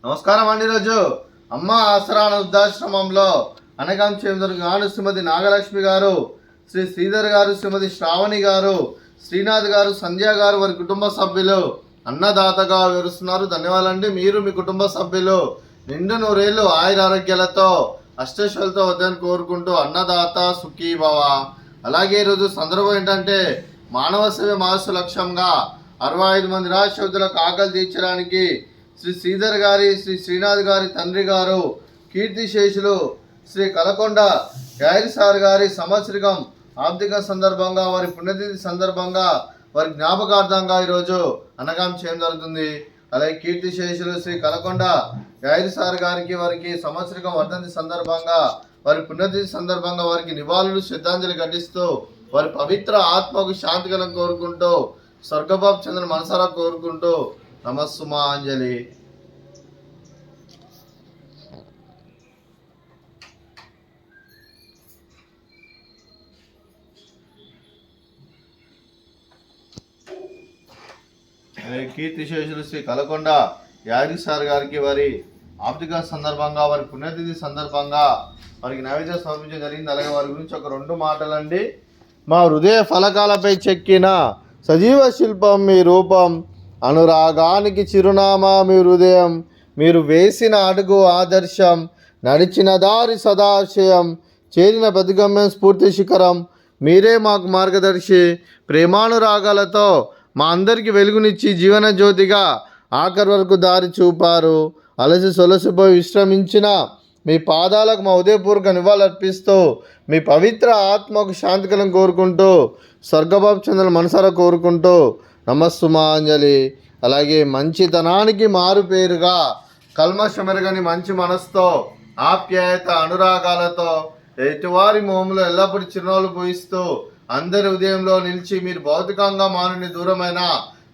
నమస్కారం అండి. ఈరోజు అమ్మ ఆసరా వృద్ధాశ్రమంలో అనగాం గాను శ్రీమతి నాగలక్ష్మి గారు, శ్రీ శ్రీధర్ గారు, శ్రీమతి శ్రావణి గారు, శ్రీనాథ్ గారు, సంధ్య గారు వారి కుటుంబ సభ్యులు అన్నదాతగా వివరిస్తున్నారు. ధన్యవాదాలండి. మీరు మీ కుటుంబ సభ్యులు నిండు నూరేళ్లు ఆయురారోగ్యాలతో అష్టైశ్వర్యాలతో వద్దని కోరుకుంటూ అన్నదాత సుఖీ భవ. అలాగే ఈరోజు సందర్భం ఏంటంటే మానవ సేవ మాసు లక్ష్యంగా 65 మంది నిరాశ్రయులకు ఆకలి తీర్చడానికి శ్రీ శ్రీధర్ గారి, శ్రీ శ్రీనాథ్ గారి తండ్రి గారు, కీర్తిశేషులు శ్రీ కలకొండ యాయిరి సార్ గారి సంవత్సరికం ఆర్థిక సందర్భంగా, వారి పుణ్యతిథి సందర్భంగా, వారి జ్ఞాపకార్థంగా ఈరోజు అన్నగాం చేయడం జరుగుతుంది. అలాగే కీర్తిశేషులు శ్రీ కలకొండ యాయిరి సార్ గారికి, వారికి సంవత్సరికం వర్ధంతి సందర్భంగా, వారి పుణ్యతిథి సందర్భంగా వారికి నివాళులు శ్రద్ధాంజలి ఘటిస్తూ వారి పవిత్ర ఆత్మకు శాంతి కలను కోరుకుంటూ, స్వర్గబాబు చంద్ర మనసారా కోరుకుంటూ నమస్సుమాంజలి. కీర్తిశేషులు శ్రీ కలకొండ యాగిరి సార్ గారికి వారి ఆర్థిక సందర్భంగా, వారి పుణ్యతిథి సందర్భంగా వారికి నైవేద్యం సమర్పించడం జరిగింది. అలాగే వారి గురించి ఒక 2 మాటలండి. మా హృదయ ఫలకాలపై చెక్కిన సజీవ శిల్పం మీ రూపం, అనురాగానికి చిరునామా మీ హృదయం, మీరు వేసిన అడుగు ఆదర్శం, నడిచిన దారి సదాశయం, చేరిన ప్రతిగమ్యం స్ఫూర్తి శిఖరం, మీరే మాకు మార్గదర్శి. ప్రేమానురాగాలతో మా అందరికీ వెలుగునిచ్చి జీవన జ్యోతిగా ఆఖరి వరకు దారి చూపారు. అలసి సొలసిపోయి విశ్రమించిన మీ పాదాలకు మా ఉదయపూర్వక నివాళులర్పిస్తూ మీ పవిత్ర ఆత్మకు శాంతికలం కోరుకుంటూ, స్వర్గబాబు చంద్రుల మనసారా కోరుకుంటూ నమస్సుమాంజలి. అలాగే మంచితనానికి మారు పేరుగా కల్మషమెరగని మంచి మనసుతో, ఆప్యాయత అనురాగాలతో ఎటువారి మోములో ఎల్లప్పుడూ చిరునవ్వులు పూయిస్తూ అందరి ఉదయంలో నిలిచి మీరు భౌతికంగా మానుని దూరమైన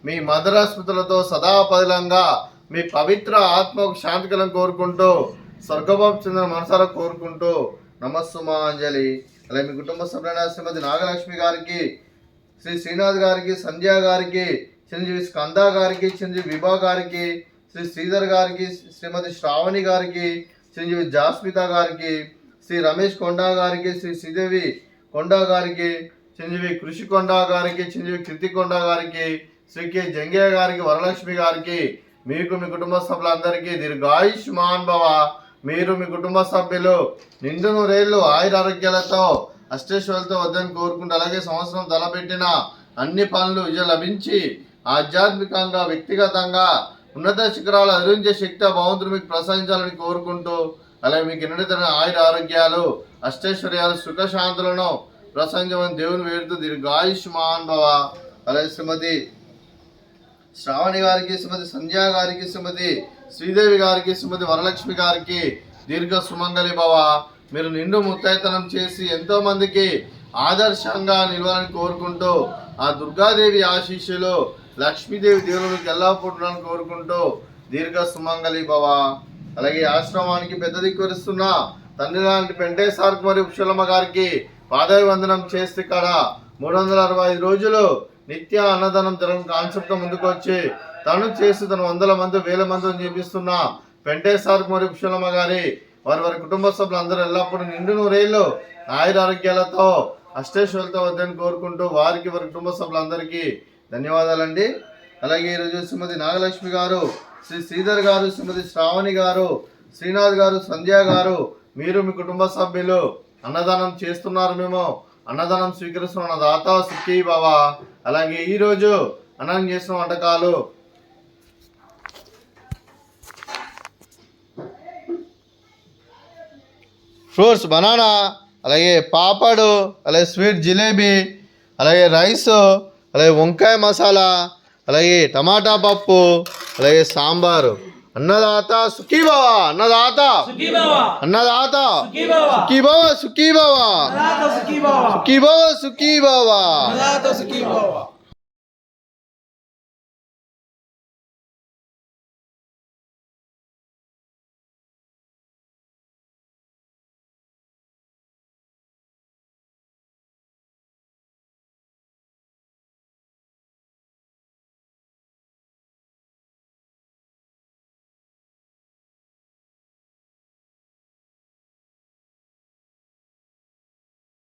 మీ మధురాస్మృతులతో సదాపదిలంగా మీ పవిత్ర ఆత్మకు శాంతికలం కోరుకుంటూ, స్వర్గబాబు చంద్ర మనసారా కోరుకుంటూ నమస్సుమాంజలి. అలాగే మీ కుటుంబ సభ్యులైన శ్రీమతి నాగలక్ష్మి గారికి, శ్రీ శ్రీనాథ్ గారికి, సంధ్య గారికి, చిరంజీవి స్కంద గారికి, చిరంజీవి విభా గారికి, శ్రీ శ్రీధర్ గారికి, శ్రీమతి శ్రావణి గారికి, చిరంజీవి జాస్మిత గారికి, శ్రీ రమేష్ కొండా గారికి, శ్రీ శ్రీదేవి కొండా గారికి, చిరంజీవి కృషి కొండా గారికి, చిరంజీవి కృతి కొండా గారికి, శ్రీ కె జంగయ్య గారికి, వరలక్ష్మి గారికి, మీకు మీ కుటుంబ సభ్యులందరికీ దీర్ఘాయుష్మాన్ భవ. మీరు మీ కుటుంబ సభ్యులు నిండు నూరేళ్లు ఆయురారోగ్యాలతో అష్టైశ్వర్యాలతో వద్దని కోరుకుంటూ, అలాగే సంవత్సరం తలపెట్టిన అన్ని పనులు విజయం లభించి ఆధ్యాత్మికంగా, వ్యక్తిగతంగా ఉన్నత శిఖరాలు అధిరించే శక్తి భగవంతుడు మీకు ప్రసాదించాలని కోరుకుంటూ, అలాగే మీకు ఎన్నడైన ఆయుర ఆరోగ్యాలు, అష్టైశ్వర్యాలు, సుఖశాంతులను ప్రసాదించమని దేవుని వేడుతూ దీర్ఘాయుష్మాన్ భవ. అలాగే శ్రీమతి శ్రావణి గారికి, శ్రీమతి సంధ్య గారికి, శ్రీమతి శ్రీదేవి గారికి, శ్రీమతి వరలక్ష్మి గారికి దీర్ఘ సుమంగళి భవ. మీరు నిండు ముత్తైతనం చేసి ఎంతో మందికి ఆదర్శంగా నిలవాలని కోరుకుంటూ, ఆ దుర్గాదేవి ఆశీస్సులు, లక్ష్మీదేవి దేవునికి ఎల్లప్పుడూ కోరుకుంటూ దీర్ఘ సుమంగళి భవ. అలాగే ఆశ్రమానికి పెద్ద దిక్కువరిస్తున్న తండ్రి లాంటి పెంటే సార్ మరియు ఉషలమ్మ గారికి పాదాభివందనం చేస్తే ఇక్కడ 365 రోజులు నిత్య అన్నదానం జరగని కాన్సెప్ట్ ముందుకు వచ్చి తను చేసి తను 100 మంది 1000 మందిని చేపిస్తున్న పెంటే సార్ మరియు ఉషలమ్మ గారి వారి కుటుంబ సభ్యులు అందరూ ఎల్లప్పుడూ నిండు నూరేళ్లు ఆయురారోగ్యాలతో అష్టైశ్వర్యాలతో వద్దని కోరుకుంటూ వారికి, వారి కుటుంబ సభ్యులందరికీ ధన్యవాదాలండి. అలాగే ఈరోజు శ్రీమతి నాగలక్ష్మి గారు, శ్రీ శ్రీధర్ గారు, శ్రీమతి శ్రావణి గారు, శ్రీనాథ్ గారు, సంధ్య గారు, మీరు మీ కుటుంబ సభ్యులు అన్నదానం చేస్తున్నారు. మేము అన్నదానం స్వీకరిస్తున్న దాత సుఖీ భవ. అలాగే ఈరోజు అన్నం చేసిన వంటకాలు ఫ్రూట్స్ బనానా, అలాగే పాపడు, అలాగే స్వీట్ జిలేబీ, అలాగే రైస్, అలాగే వంకాయ మసాలా, అలాగే టమాటా పప్పు, అలాగే సాంబారు. అన్నదాత సుఖీ భవ, అన్నదాత అన్నదాత సుఖీ భవ, సుఖీ భవ, సుఖీ భవ, సుఖీ భవ.